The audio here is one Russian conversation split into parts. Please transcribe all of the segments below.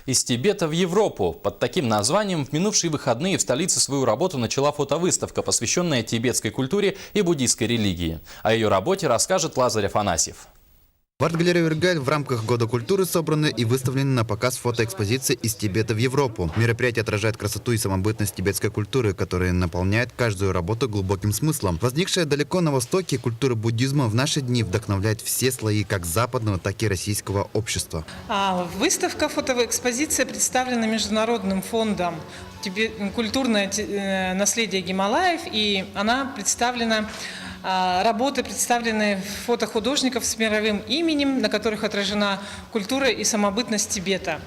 Из Тибета в Европу. Под таким названием в минувшие выходные в столице свою работу начала фотовыставка, посвященная тибетской культуре и буддийской религии. О ее работе расскажет Лазарь Афанасьев. В арт-галерее «Вергайль» в рамках Года культуры собраны и выставлены на показ фотоэкспозиции из Тибета в Европу. Мероприятие отражает красоту и самобытность тибетской культуры, которая наполняет каждую работу глубоким смыслом. Возникшая далеко на востоке культура буддизма в наши дни вдохновляет все слои как западного, так и российского общества. Выставка фотоэкспозиция представлена Международным фондом «Культурное наследие Гималаев», и она представлена. Работы представлены фотохудожников с мировым именем, на которых отражена культура и самобытность Тибета,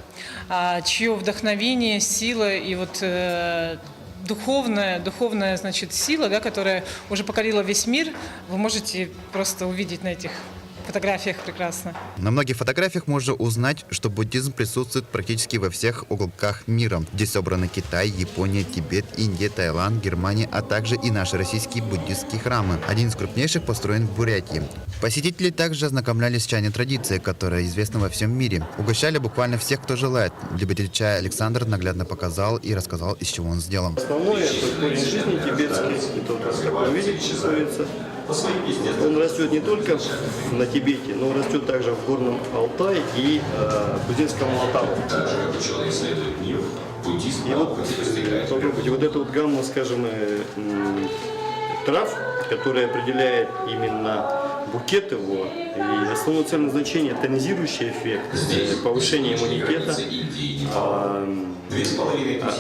чье вдохновение, сила и духовная значит, сила, да, которая уже покорила весь мир, вы можете просто увидеть на этих фотографиях прекрасно. На многих фотографиях можно узнать, что буддизм присутствует практически во всех уголках мира. Здесь собраны Китай, Япония, Тибет, Индия, Таиланд, Германия, а также и наши российские буддистские храмы. Один из крупнейших построен в Бурятии. Посетители также ознакомлялись с чайной традицией, которая известна во всем мире. Угощали буквально всех, кто желает. Любитель чая Александр наглядно показал и рассказал, из чего он сделан. Основное – это корень жизни тибетский, и тот, как вы видите, чувствуется. Он растет не только на Тибете, но растет также в Горном Алтае и Грузинском Алтае. И попробуйте, вот эту гамму, скажем, трав, которая определяет именно букет его, и основное цель назначения – тонизирующий эффект, повышение иммунитета,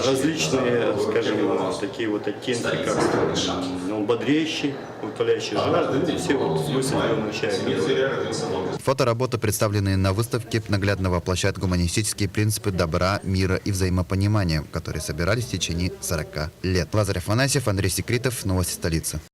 различные, скажем, такие вот оттенки, как бодрящий, утоляющий жажду, все вот смысл зеленого чая. Фотоработы, представленные на выставке, наглядно воплощают гуманистические принципы добра, мира и взаимопонимания, которые собирались в течение 40 лет. Лазарь Афанасьев, Андрей Секретов, новости столицы.